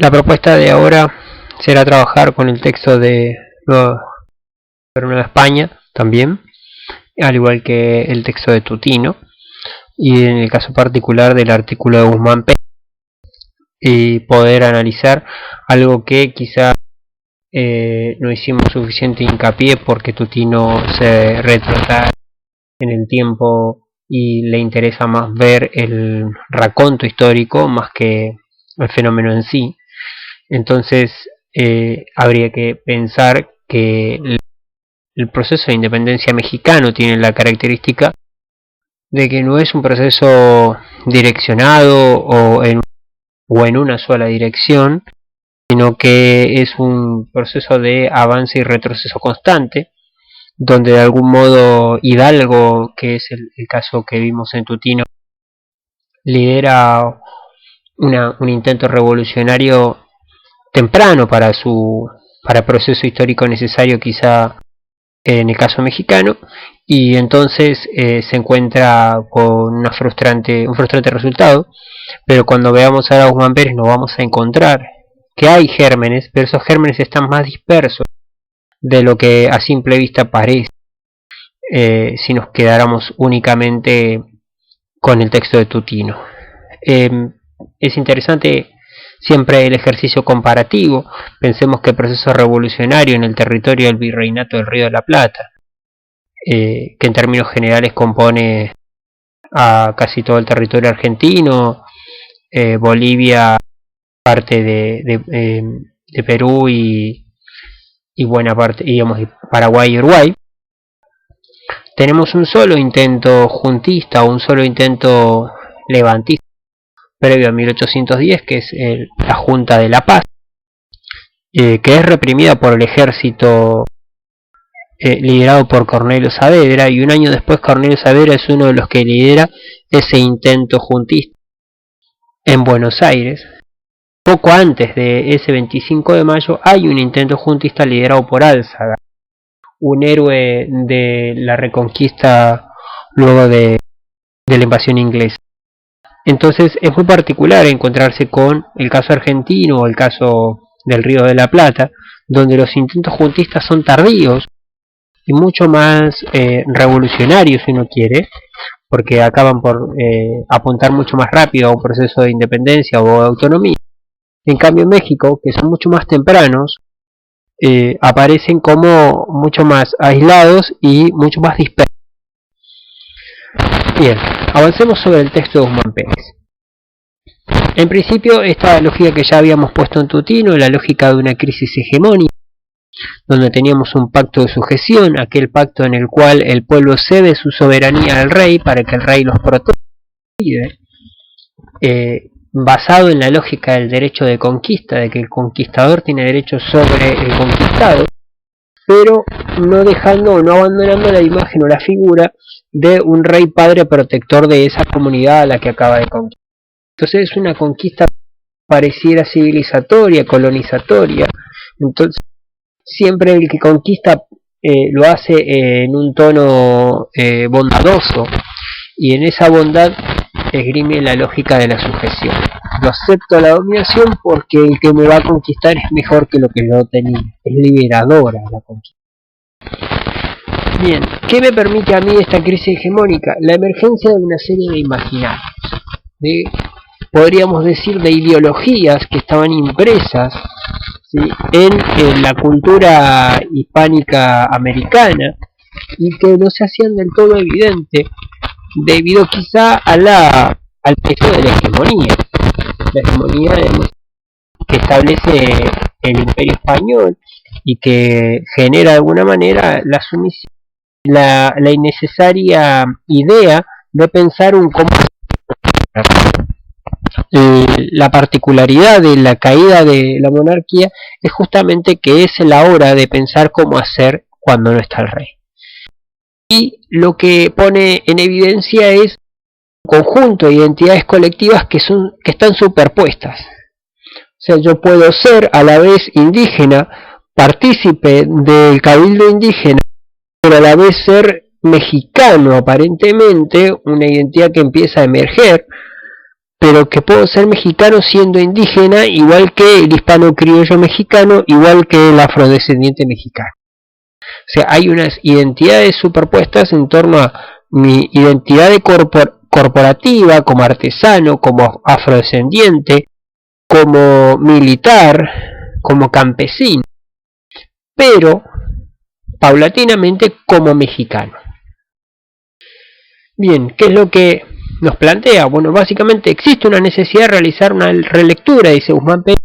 La propuesta de ahora será trabajar con el texto de Nueva España también, al igual que el texto de Tutino, y en el caso particular del artículo de Guzmán Pérez, y poder analizar algo que quizá no hicimos suficiente hincapié porque Tutino se retrata en el tiempo y le interesa más ver el raconto histórico más que el fenómeno en sí. Entonces habría que pensar que el proceso de independencia mexicano tiene la característica de que no es un proceso direccionado o en una sola dirección, sino que es un proceso de avance y retroceso constante, donde de algún modo Hidalgo, que es el caso que vimos en Tutino, lidera un intento revolucionario temprano para el proceso histórico necesario quizá en el caso mexicano, y entonces se encuentra con un frustrante resultado. Pero cuando veamos a Guzmán Pérez nos vamos a encontrar que hay gérmenes, pero esos gérmenes están más dispersos de lo que a simple vista parece si nos quedáramos únicamente con el texto de Tutino. Es interesante siempre el ejercicio comparativo. Pensemos que el proceso revolucionario en el territorio del virreinato del Río de la Plata, que en términos generales compone a casi todo el territorio argentino, Bolivia, parte de Perú y buena parte, digamos, Paraguay y Uruguay. Tenemos un solo intento juntista o un solo intento levantista previo a 1810, que es la Junta de la Paz, que es reprimida por el ejército liderado por Cornelio Saavedra, y un año después Cornelio Saavedra es uno de los que lidera ese intento juntista en Buenos Aires. Poco antes de ese 25 de mayo hay un intento juntista liderado por Álzaga, un héroe de la reconquista luego de la invasión inglesa. Entonces es muy particular encontrarse con el caso argentino o el caso del Río de la Plata, donde los intentos juntistas son tardíos y mucho más revolucionarios, si uno quiere, porque acaban por apuntar mucho más rápido a un proceso de independencia o de autonomía. En cambio en México, que son mucho más tempranos, aparecen como mucho más aislados y mucho más dispersos. Bien, avancemos sobre el texto de Guzmán Pérez. En principio, esta lógica que ya habíamos puesto en Tutino, la lógica de una crisis hegemónica, donde teníamos un pacto de sujeción, aquel pacto en el cual el pueblo cede su soberanía al rey para que el rey los proteja, basado en la lógica del derecho de conquista, de que el conquistador tiene derecho sobre el conquistado, pero no dejando o no abandonando la imagen o la figura de un rey padre protector de esa comunidad a la que acaba de conquistar. Entonces es una conquista pareciera civilizatoria, colonizatoria. Entonces siempre el que conquista lo hace en un tono bondadoso, y en esa bondad esgrime la lógica de la sujeción. Yo acepto la dominación porque el que me va a conquistar es mejor que lo que yo tenía. Es liberadora la conquista. Bien, ¿qué me permite a mí esta crisis hegemónica? La emergencia de una serie de imaginarios, podríamos decir de ideologías que estaban impresas, ¿sí?, en la cultura hispánica americana, y que no se hacían del todo evidente debido quizá al peso de la hegemonía que establece el Imperio Español y que genera de alguna manera la sumisión, la innecesaria idea de pensar un cómo. La particularidad de la caída de la monarquía es justamente que es la hora de pensar cómo hacer cuando no está el rey. Y lo que pone en evidencia es un conjunto de identidades colectivas que están superpuestas. O sea, yo puedo ser a la vez indígena, partícipe del cabildo indígena, pero a la vez ser mexicano aparentemente, una identidad que empieza a emerger, pero que puedo ser mexicano siendo indígena, igual que el hispano criollo mexicano, igual que el afrodescendiente mexicano. O sea, hay unas identidades superpuestas en torno a mi identidad corporativa, como artesano, como afrodescendiente, como militar, como campesino, pero paulatinamente como mexicano. Bien, ¿qué es lo que nos plantea? Bueno, básicamente existe una necesidad de realizar una relectura, dice Guzmán Pérez,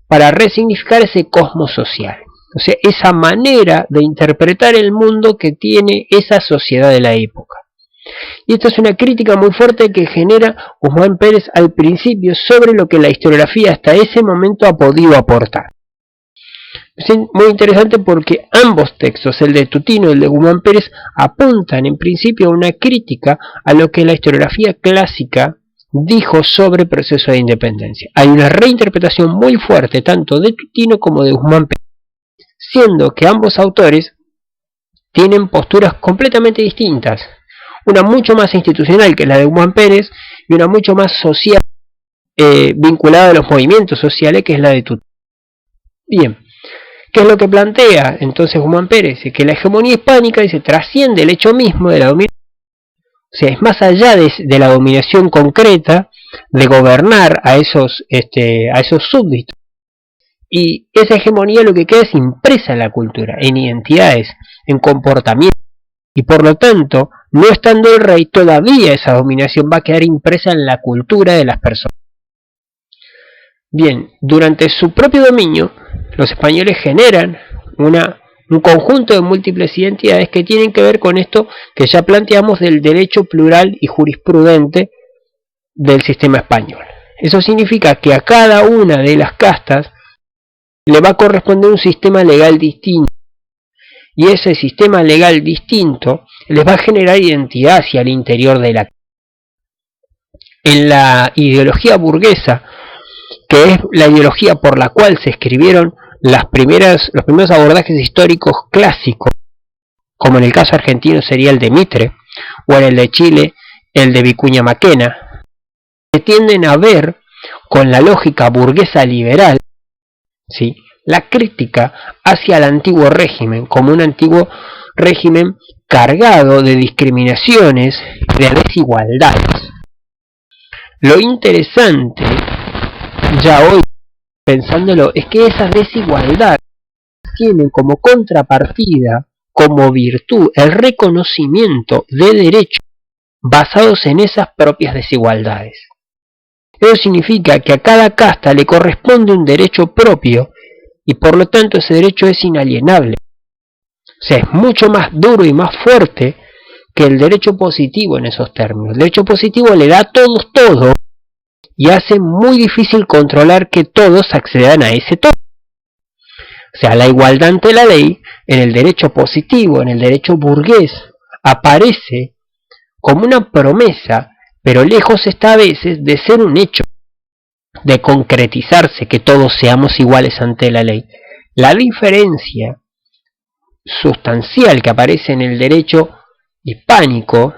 para resignificar ese cosmos social. O sea, esa manera de interpretar el mundo que tiene esa sociedad de la época. Y esta es una crítica muy fuerte que genera Guzmán Pérez al principio sobre lo que la historiografía hasta ese momento ha podido aportar. Es muy interesante porque ambos textos, el de Tutino y el de Guzmán Pérez, apuntan en principio a una crítica a lo que la historiografía clásica dijo sobre el proceso de independencia. Hay una reinterpretación muy fuerte tanto de Tutino como de Guzmán Pérez, siendo que ambos autores tienen posturas completamente distintas, una mucho más institucional que la de Guzmán Pérez y una mucho más social, vinculada a los movimientos sociales, que es la de Tutino. Bien, ¿qué es lo que plantea entonces Guzmán Pérez? Que la hegemonía hispánica trasciende el hecho mismo de la dominación, o sea, es más allá de la dominación concreta, de gobernar a esos súbditos. Y esa hegemonía lo que queda es impresa en la cultura, en identidades, en comportamiento. Y por lo tanto, no estando el rey, todavía esa dominación va a quedar impresa en la cultura de las personas. Bien, durante su propio dominio, los españoles generan un conjunto de múltiples identidades que tienen que ver con esto que ya planteamos del derecho plural y jurisprudente del sistema español. Eso significa que a cada una de las castas le va a corresponder un sistema legal distinto. Y ese sistema legal distinto les va a generar identidad hacia el interior de la... En la ideología burguesa, que es la ideología por la cual se escribieron los primeros abordajes históricos clásicos, como en el caso argentino sería el de Mitre, o en el de Chile el de Vicuña Maquena, que tienden a ver con la lógica burguesa liberal, ¿sí?, la crítica hacia el antiguo régimen, como un antiguo régimen cargado de discriminaciones y de desigualdades. Lo interesante, ya hoy pensándolo, es que esas desigualdades tienen como contrapartida, como virtud, el reconocimiento de derechos basados en esas propias desigualdades. Eso significa que a cada casta le corresponde un derecho propio y por lo tanto ese derecho es inalienable. O sea, es mucho más duro y más fuerte que el derecho positivo en esos términos. El derecho positivo le da a todos todo y hace muy difícil controlar que todos accedan a ese todo. O sea, la igualdad ante la ley en el derecho positivo, en el derecho burgués, aparece como una promesa, pero lejos está a veces de ser un hecho, de concretizarse, que todos seamos iguales ante la ley. La diferencia sustancial que aparece en el derecho hispánico,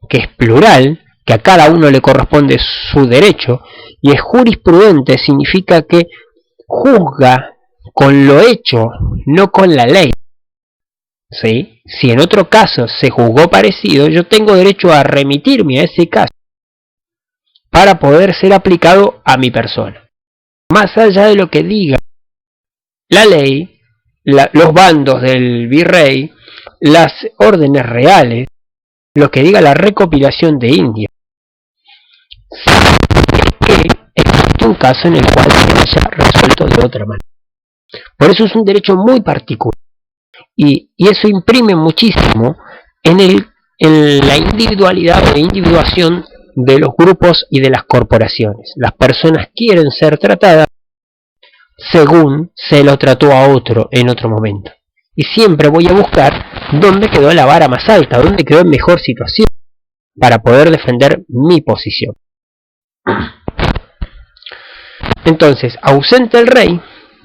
que es plural, que a cada uno le corresponde su derecho, y es jurisprudente, significa que juzga con lo hecho, no con la ley. ¿Sí? Si en otro caso se juzgó parecido, yo tengo derecho a remitirme a ese caso para poder ser aplicado a mi persona. Más allá de lo que diga la ley, los bandos del virrey, las órdenes reales, lo que diga la recopilación de India, es que existe un caso en el cual se haya resuelto de otra manera. Por eso es un derecho muy particular. Y eso imprime muchísimo en la individualidad e individuación de los grupos y de las corporaciones. Las personas quieren ser tratadas según se lo trató a otro en otro momento. Y siempre voy a buscar dónde quedó la vara más alta, dónde quedó en mejor situación para poder defender mi posición. Entonces, ausente el rey,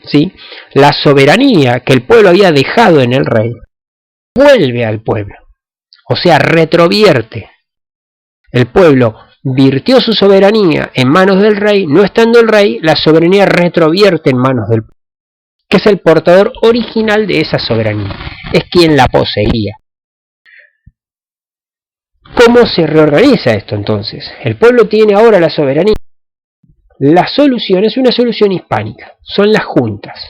¿sí?, la soberanía que el pueblo había dejado en el rey vuelve al pueblo, o sea, retrovierte. El pueblo virtió su soberanía en manos del rey, no estando el rey, la soberanía retrovierte en manos del pueblo, que es el portador original de esa soberanía, es quien la poseía. ¿Cómo se reorganiza esto entonces? El pueblo tiene ahora la soberanía. La solución es una solución hispánica, son las juntas.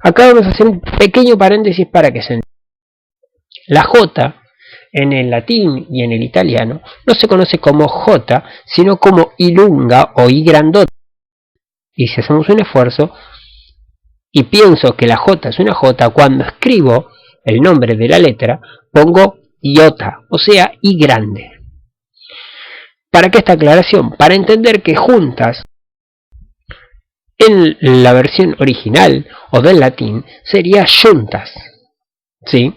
Acá vamos a hacer un pequeño paréntesis para que se entienda. La J en el latín y en el italiano no se conoce como J, sino como I lunga o I grandota. Y si hacemos un esfuerzo y pienso que la J es una J, cuando escribo el nombre de la letra pongo iota, o sea, I grande. ¿Para qué esta aclaración? Para entender que juntas en la versión original o del latín sería juntas, ¿sí?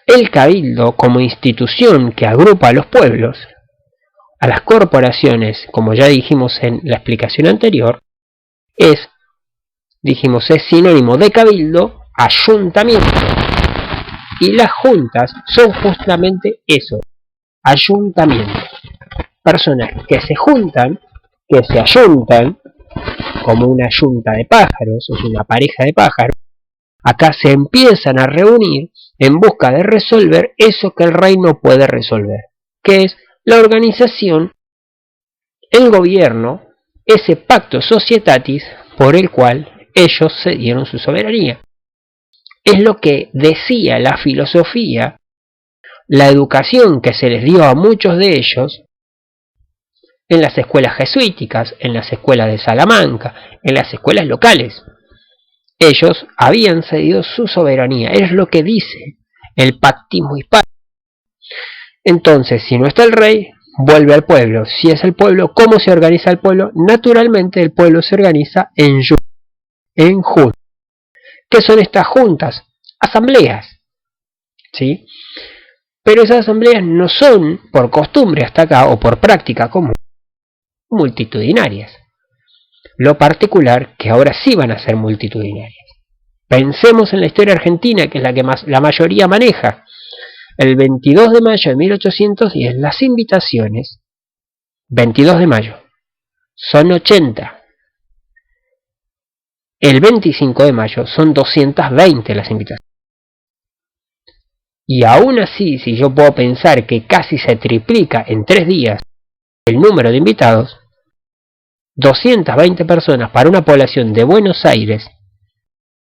El cabildo como institución que agrupa a los pueblos, a las corporaciones, como ya dijimos en la explicación anterior, es sinónimo de cabildo, ayuntamiento. Y las juntas son justamente eso, ayuntamiento. Personas que se juntan, que se ayuntan, como una yunta de pájaros, o una pareja de pájaros, acá se empiezan a reunir en busca de resolver eso que el rey no puede resolver, que es la organización, el gobierno, ese pacto societatis por el cual ellos se dieron su soberanía. Es lo que decía la filosofía, la educación que se les dio a muchos de ellos en las escuelas jesuíticas, en las escuelas de Salamanca, en las escuelas locales. Ellos habían cedido su soberanía, es lo que dice el pactismo hispano. Entonces, si no está el rey, vuelve al pueblo. Si es el pueblo, ¿cómo se organiza el pueblo? Naturalmente el pueblo se organiza en juntas. ¿Qué son estas juntas? Asambleas, ¿sí? Pero esas asambleas no son, por costumbre hasta acá, o por práctica común, multitudinarias. Lo particular que ahora sí van a ser multitudinarias. Pensemos en la historia argentina, que es la que la mayoría maneja. El 22 de mayo de 1810, las invitaciones, 22 de mayo, son 80. El 25 de mayo son 220 las invitaciones. Y aún así, si yo puedo pensar que casi se triplica en 3 días el número de invitados, 220 personas para una población de Buenos Aires,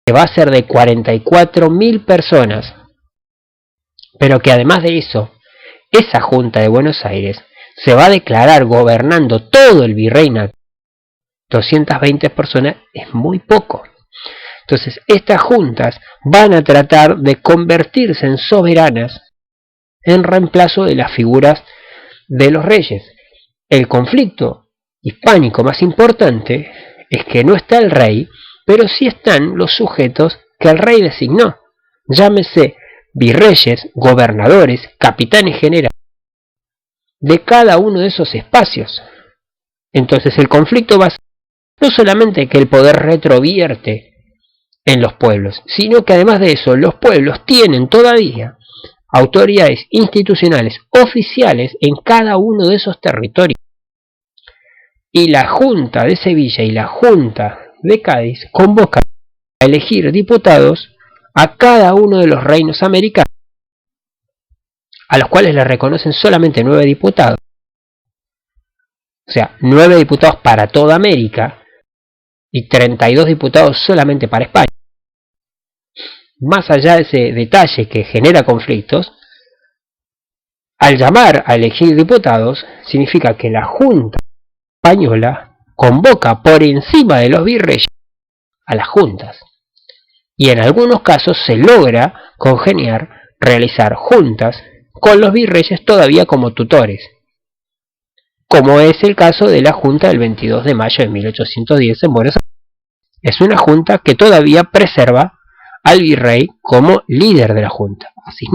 que va a ser de 44.000 personas, pero que además de eso, esa Junta de Buenos Aires se va a declarar gobernando todo el virreinato. 220 personas es muy poco. Entonces, estas juntas van a tratar de convertirse en soberanas en reemplazo de las figuras de los reyes. El conflicto hispánico más importante es que no está el rey, pero sí están los sujetos que el rey designó. Llámese virreyes, gobernadores, capitanes generales de cada uno de esos espacios. Entonces el conflicto va a ser no solamente que el poder retrovierte en los pueblos, sino que además de eso los pueblos tienen todavía autoridades institucionales oficiales en cada uno de esos territorios. Y la Junta de Sevilla y la Junta de Cádiz convocan a elegir diputados a cada uno de los reinos americanos, a los cuales le reconocen solamente 9 diputados. O sea, 9 diputados para toda América y 32 diputados solamente para España. Más allá de ese detalle que genera conflictos, al llamar a elegir diputados, significa que la Junta española convoca por encima de los virreyes a las juntas. Y en algunos casos se logra congeniar, realizar juntas con los virreyes todavía como tutores, como es el caso de la Junta del 22 de mayo de 1810 en Buenos Aires. Es una junta que todavía preserva al virrey como líder de la junta. Así.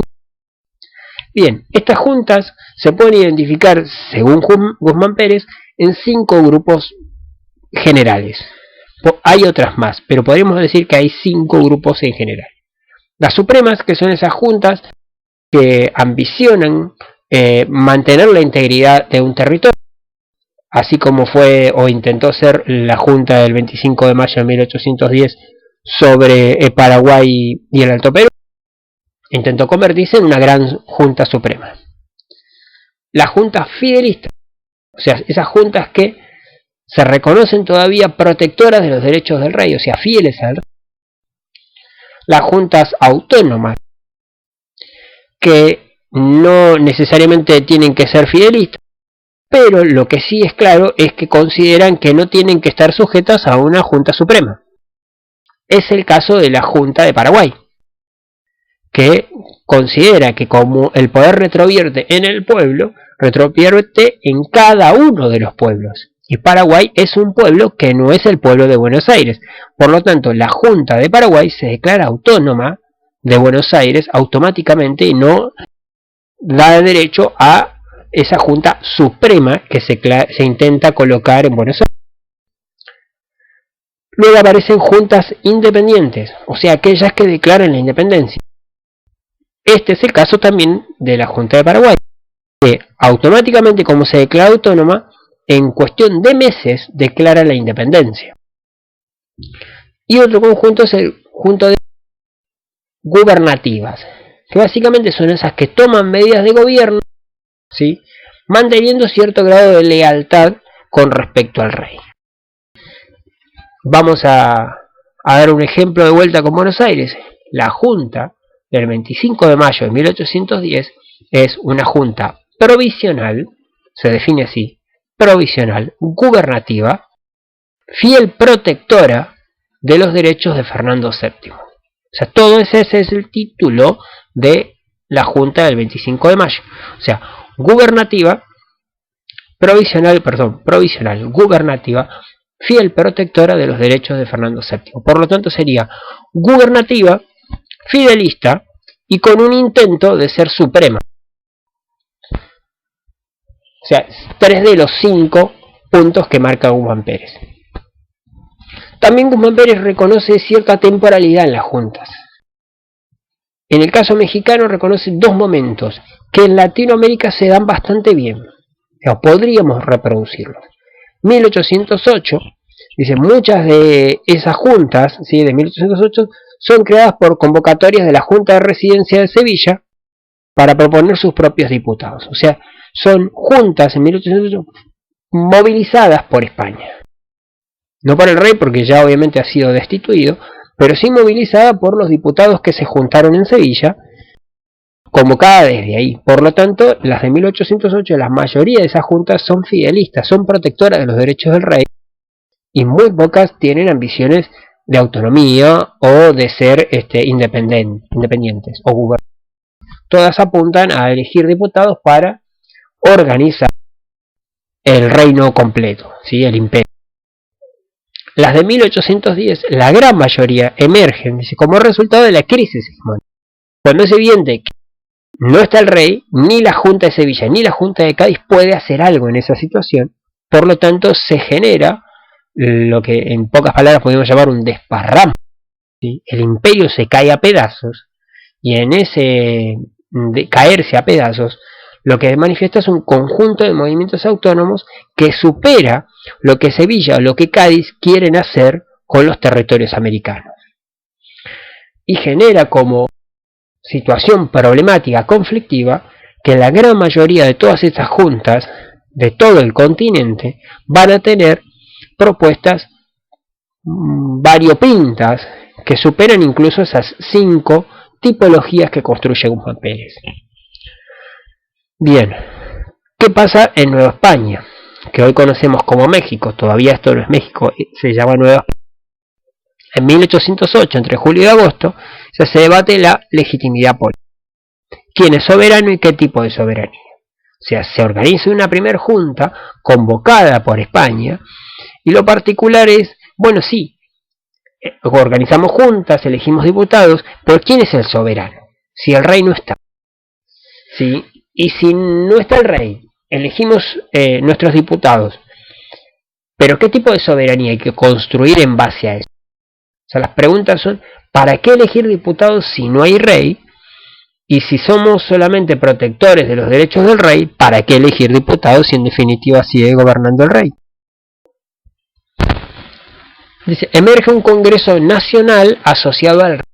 Bien, estas juntas se pueden identificar, según Guzmán Pérez, en 5 grupos generales. Hay otras más, pero podríamos decir que hay 5 grupos en general. Las supremas, que son esas juntas que ambicionan mantener la integridad de un territorio, así como fue o intentó ser la Junta del 25 de mayo de 1810 sobre Paraguay y el Alto Perú, intentó convertirse en una gran Junta Suprema. La Junta Fidelista, o sea, esas juntas que se reconocen todavía protectoras de los derechos del rey, o sea, fieles al rey. Las juntas autónomas, que no necesariamente tienen que ser fidelistas, pero lo que sí es claro es que consideran que no tienen que estar sujetas a una Junta Suprema. Es el caso de la Junta de Paraguay, que considera que como el poder retrovierte en el pueblo, retrovierte en cada uno de los pueblos. Y Paraguay es un pueblo que no es el pueblo de Buenos Aires. Por lo tanto, la Junta de Paraguay se declara autónoma de Buenos Aires automáticamente y no da derecho a esa Junta Suprema que se intenta colocar en Buenos Aires. Luego aparecen juntas independientes, o sea, aquellas que declaran la independencia. Este es el caso también de la Junta de Paraguay, que automáticamente, como se declara autónoma, en cuestión de meses declara la independencia. Y otro conjunto es el conjunto de gubernativas, que básicamente son esas que toman medidas de gobierno, ¿sí?, manteniendo cierto grado de lealtad con respecto al rey. Vamos a dar un ejemplo de vuelta con Buenos Aires. La Junta del 25 de mayo de 1810 es una junta provisional, se define así, provisional, gubernativa, fiel protectora de los derechos de Fernando VII. O sea, todo ese es el título de la Junta del 25 de mayo. O sea, gubernativa, provisional, gubernativa, fiel protectora de los derechos de Fernando VII. Por lo tanto, sería gubernativa, fidelista y con un intento de ser suprema. O sea, 3 de los 5 puntos que marca Guzmán Pérez. También Guzmán Pérez reconoce cierta temporalidad en las juntas. En el caso mexicano reconoce 2 momentos que en Latinoamérica se dan bastante bien. O podríamos reproducirlos. 1808, dice, muchas de esas juntas, ¿sí?, de 1808 son creadas por convocatorias de la Junta de Residencia de Sevilla para proponer sus propios diputados. O sea, son juntas en 1808 movilizadas por España. No por el rey, porque ya obviamente ha sido destituido, pero sí movilizada por los diputados que se juntaron en Sevilla, convocada desde ahí. Por lo tanto, las de 1808, la mayoría de esas juntas son fidelistas, son protectoras de los derechos del rey, y muy pocas tienen ambiciones de autonomía o de ser independientes o gubernantes. Todas apuntan a elegir diputados para organizar el reino completo, ¿sí?, el imperio. Las de 1810, la gran mayoría emergen, dice, como resultado de la crisis hegemónica. Cuando es evidente que no está el rey, ni la Junta de Sevilla ni la Junta de Cádiz puede hacer algo en esa situación, por lo tanto se genera lo que en pocas palabras podemos llamar un desparramo, ¿sí? El imperio se cae a pedazos, y en ese caerse a pedazos lo que manifiesta es un conjunto de movimientos autónomos que supera lo que Sevilla o lo que Cádiz quieren hacer con los territorios americanos, y genera como situación problemática, conflictiva, que la gran mayoría de todas estas juntas de todo el continente van a tener propuestas variopintas que superan incluso esas 5 tipologías que construye Guzmán Pérez. Bien, ¿qué pasa en Nueva España? Que hoy conocemos como México, todavía esto no es México, se llama Nueva España. En 1808, entre julio y agosto, se debate la legitimidad política. ¿Quién es soberano y qué tipo de soberanía? O sea, se organiza una primera junta convocada por España, y lo particular es, bueno, sí, organizamos juntas, elegimos diputados, pero ¿quién es el soberano? Si el rey no está. ¿Sí? Y si no está el rey, elegimos nuestros diputados, pero ¿qué tipo de soberanía hay que construir en base a eso? O sea, las preguntas son, ¿para qué elegir diputados si no hay rey? Y si somos solamente protectores de los derechos del rey, ¿para qué elegir diputados si en definitiva sigue gobernando el rey? Dice, emerge un Congreso Nacional asociado al rey.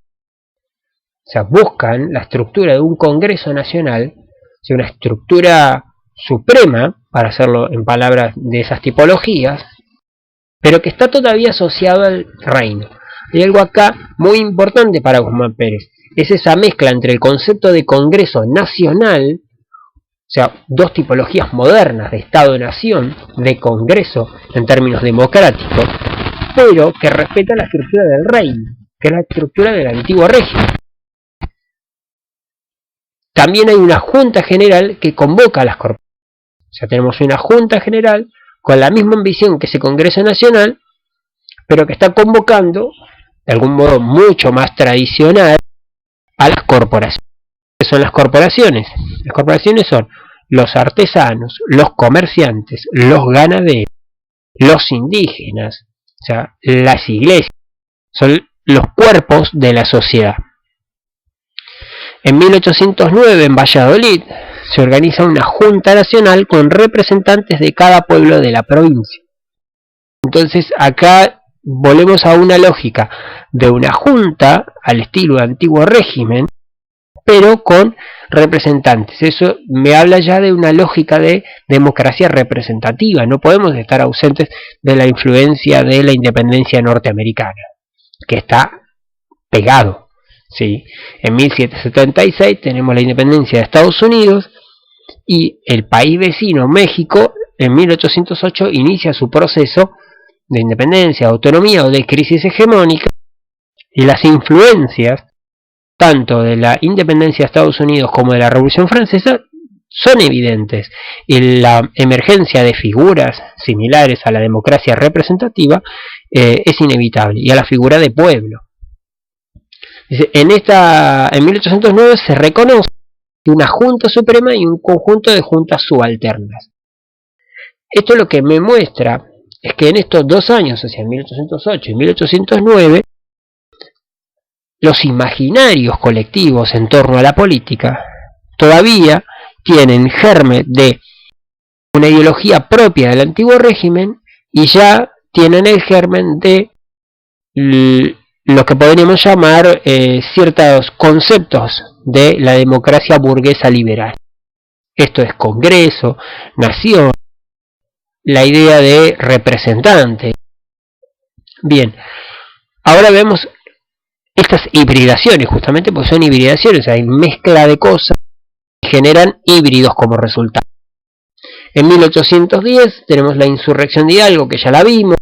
O sea, buscan la estructura de un Congreso Nacional, o sea, una estructura suprema, para hacerlo en palabras de esas tipologías, pero que está todavía asociado al reino. Hay algo acá muy importante para Guzmán Pérez, es esa mezcla entre el concepto de Congreso Nacional, o sea, dos tipologías modernas de Estado-Nación, de Congreso en términos democráticos, pero que respeta la estructura del reino, que es la estructura del antiguo régimen. También hay una Junta General que convoca a las corporaciones. O sea, tenemos una Junta General con la misma ambición que ese Congreso Nacional, pero que está convocando, de algún modo mucho más tradicional, a las corporaciones. ¿Qué son las corporaciones? Las corporaciones son los artesanos, los comerciantes, los ganaderos, los indígenas, o sea, las iglesias, son los cuerpos de la sociedad. En 1809, en Valladolid, se organiza una Junta Nacional con representantes de cada pueblo de la provincia. Entonces acá volvemos a una lógica de una junta al estilo de antiguo régimen, pero con representantes. Eso me habla ya de una lógica de democracia representativa. No podemos estar ausentes de la influencia de la independencia norteamericana, que está pegado. ¿Sí? En 1776 tenemos la independencia de Estados Unidos y el país vecino, México, en 1808 inicia su proceso de independencia, de autonomía o de crisis hegemónica, y las influencias tanto de la independencia de Estados Unidos como de la Revolución Francesa son evidentes, y la emergencia de figuras similares a la democracia representativa es inevitable, y a la figura de pueblo. En 1809 se reconoce una Junta Suprema y un conjunto de juntas subalternas. Esto lo que me muestra es que en estos 2 años, o sea, en 1808 y 1809, los imaginarios colectivos en torno a la política todavía tienen germen de una ideología propia del antiguo régimen y ya tienen el germen de lo que podríamos llamar ciertos conceptos de la democracia burguesa liberal. Esto es Congreso, Nación, la idea de representante. Bien, ahora vemos estas hibridaciones, justamente porque son hibridaciones, hay mezcla de cosas que generan híbridos como resultado. En 1810 tenemos la insurrección de Hidalgo, que ya la vimos,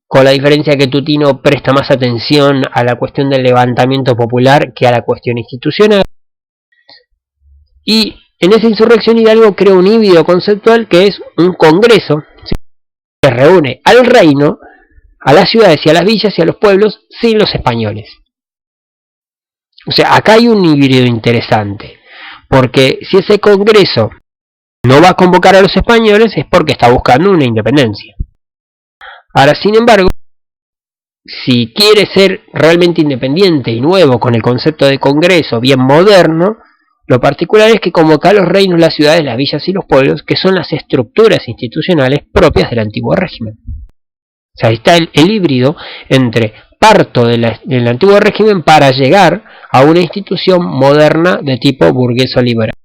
con la diferencia que Tutino presta más atención a la cuestión del levantamiento popular que a la cuestión institucional. Y en esa insurrección Hidalgo crea un híbrido conceptual que es un congreso, ¿sí?, que reúne al reino, a las ciudades y a las villas y a los pueblos sin los españoles. O sea, acá hay un híbrido interesante, porque si ese congreso no va a convocar a los españoles es porque está buscando una independencia. Ahora, sin embargo, si quiere ser realmente independiente y nuevo con el concepto de congreso bien moderno, lo particular es que convoca a los reinos, las ciudades, las villas y los pueblos, que son las estructuras institucionales propias del antiguo régimen. O sea, ahí está el híbrido entre parto del antiguo régimen para llegar a una institución moderna de tipo burgueso liberal.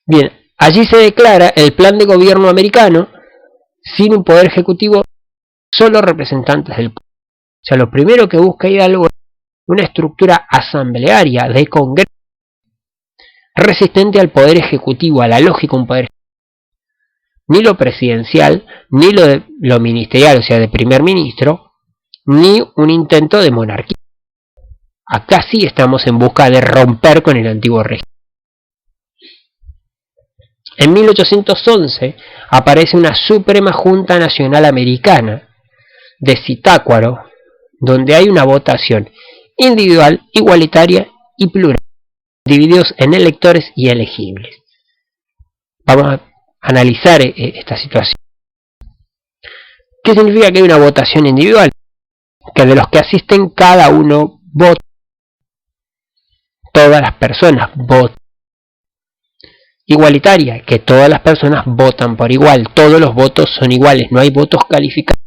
Bien, allí se declara el plan de gobierno americano sin un poder ejecutivo, solo representantes del pueblo. O sea, lo primero que busca Hidalgo es una estructura asamblearia de congreso resistente al poder ejecutivo, a la lógica de un poder ejecutivo. Ni lo presidencial, ni lo ministerial, o sea, de primer ministro, ni un intento de monarquía. Acá sí estamos en busca de romper con el antiguo régimen. En 1811 aparece una Suprema Junta Nacional Americana de Zitácuaro, donde hay una votación individual, igualitaria y plural, divididos en electores y elegibles. Vamos a analizar esta situación. ¿Qué significa que hay una votación individual? Que de los que asisten cada uno vota todas las personas votan. Igualitaria, que todas las personas votan por igual, todos los votos son iguales, no hay votos calificados.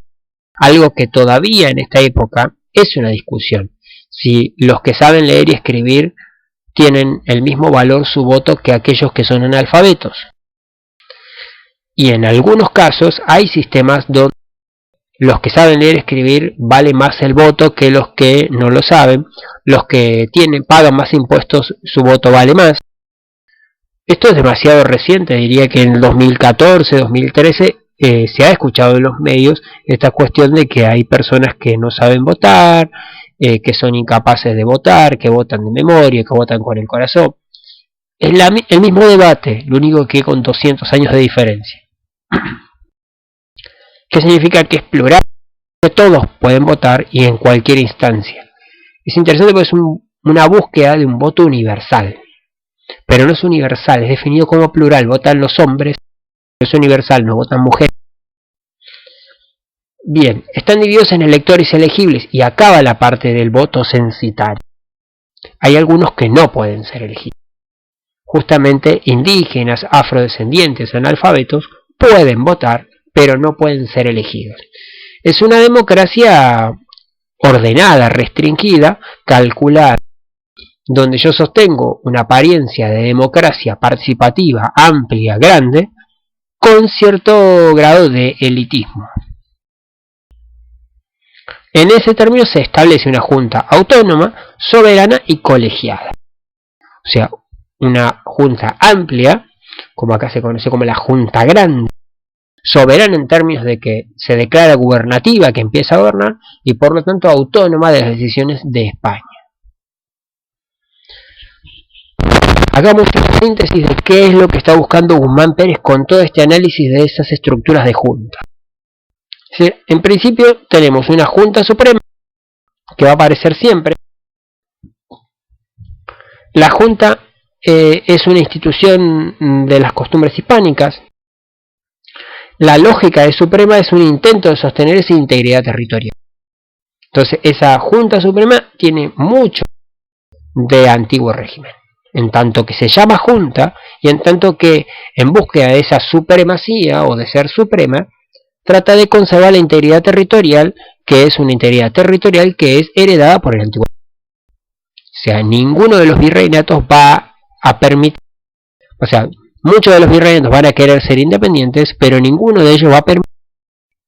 Algo que todavía en esta época es una discusión. Si los que saben leer y escribir tienen el mismo valor su voto que aquellos que son analfabetos. Y en algunos casos hay sistemas donde los que saben leer y escribir vale más el voto que los que no lo saben. Los que pagan más impuestos, su voto vale más. Esto es demasiado reciente, diría que en el 2014, 2013 se ha escuchado en los medios esta cuestión de que hay personas que no saben votar, que son incapaces de votar, que votan de memoria, que votan con el corazón. Es el mismo debate, lo único que con 200 años de diferencia. ¿Qué significa que es plural? Que todos pueden votar y en cualquier instancia. Es interesante porque es una búsqueda de un voto universal. Pero no es universal, es definido como plural, votan los hombres, no es universal, no votan mujeres. Bien, están divididos en electores elegibles y acaba la parte del voto censitario. Hay algunos que no pueden ser elegidos. Justamente indígenas, afrodescendientes, analfabetos pueden votar, pero no pueden ser elegidos. Es una democracia ordenada, restringida, calculada, donde yo sostengo una apariencia de democracia participativa, amplia, grande, con cierto grado de elitismo. En ese término se establece una junta autónoma, soberana y colegiada. O sea, una junta amplia, como acá se conoce como la junta grande, soberana en términos de que se declara gubernativa, que empieza a gobernar, y por lo tanto autónoma de las decisiones de España. Hagamos una síntesis de qué es lo que está buscando Guzmán Pérez con todo este análisis de esas estructuras de junta. Es decir, en principio tenemos una Junta Suprema que va a aparecer siempre. La Junta es una institución de las costumbres hispánicas. La lógica de Suprema es un intento de sostener esa integridad territorial. Entonces esa Junta Suprema tiene mucho de antiguo régimen, en tanto que se llama Junta y en tanto que en búsqueda de esa supremacía o de ser suprema, trata de conservar la integridad territorial, que es una integridad territorial que es heredada por el antiguo. O sea, ninguno de los virreinatos va a permitir, o sea, muchos de los virreinatos van a querer ser independientes, pero ninguno de ellos va a permitir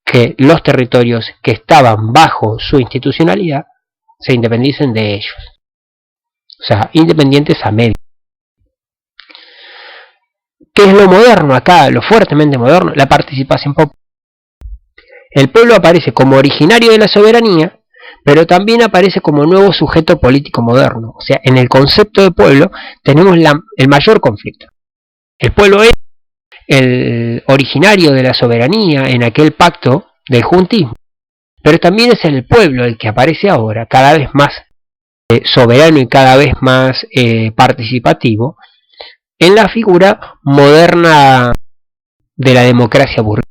que los territorios que estaban bajo su institucionalidad se independicen de ellos. O sea, independientes a medio. ¿Qué es lo moderno acá? Lo fuertemente moderno, la participación popular. El pueblo aparece como originario de la soberanía, pero también aparece como nuevo sujeto político moderno. O sea, en el concepto de pueblo tenemos el mayor conflicto. El pueblo es el originario de la soberanía en aquel pacto del juntismo, pero también es el pueblo el que aparece ahora, cada vez más soberano y cada vez más participativo, en la figura moderna de la democracia burguesa.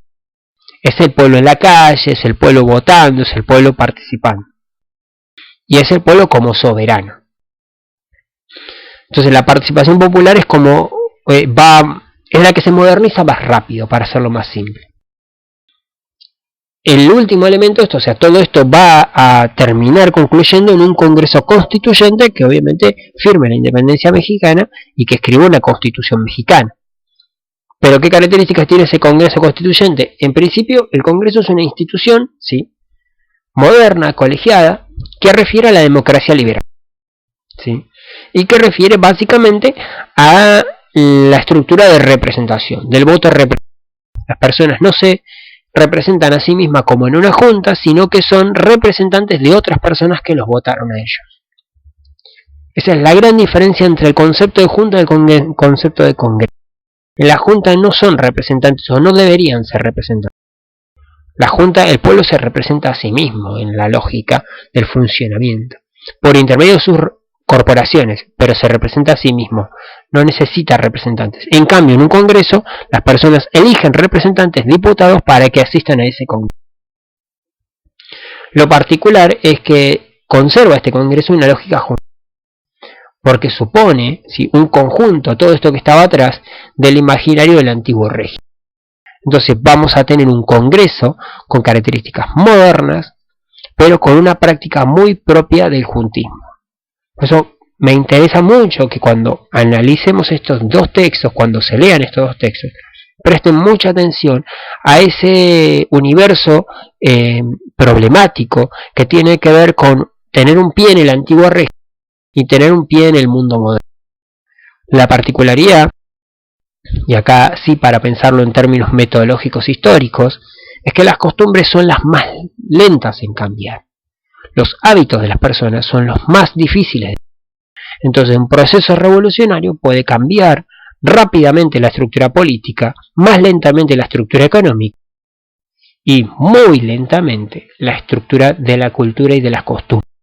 Es el pueblo en la calle, es el pueblo votando, es el pueblo participando. Y es el pueblo como soberano. Entonces la participación popular es como es la que se moderniza más rápido, para hacerlo más simple. El último elemento de esto, o sea, todo esto va a terminar concluyendo en un Congreso Constituyente que obviamente firme la independencia mexicana y que escriba una Constitución mexicana. Pero ¿qué características tiene ese Congreso Constituyente? En principio, el Congreso es una institución, ¿sí?, moderna, colegiada, que refiere a la democracia liberal, ¿sí?, y que refiere básicamente a la estructura de representación, del voto representativo. Las personas no se representan a sí mismas como en una junta, sino que son representantes de otras personas que los votaron a ellos. Esa es la gran diferencia entre el concepto de junta y el concepto de congreso. En la junta no son representantes o no deberían ser representantes. La junta, el pueblo se representa a sí mismo en la lógica del funcionamiento, por intermedio de sus corporaciones, pero se representa a sí mismo, no necesita representantes. En cambio, en un congreso, las personas eligen representantes, diputados, para que asistan a ese congreso. Lo particular es que conserva este congreso una lógica junta, porque supone, ¿sí?, un conjunto, todo esto que estaba atrás, del imaginario del antiguo régimen. Entonces vamos a tener un Congreso con características modernas, pero con una práctica muy propia del juntismo. Por eso me interesa mucho que cuando analicemos estos dos textos, cuando se lean estos dos textos, presten mucha atención a ese universo problemático que tiene que ver con tener un pie en el antiguo régimen y tener un pie en el mundo moderno. La particularidad, y acá sí para pensarlo en términos metodológicos históricos, es que las costumbres son las más lentas en cambiar. Los hábitos de las personas son los más difíciles. Entonces un proceso revolucionario puede cambiar rápidamente la estructura política, más lentamente la estructura económica y muy lentamente la estructura de la cultura y de las costumbres.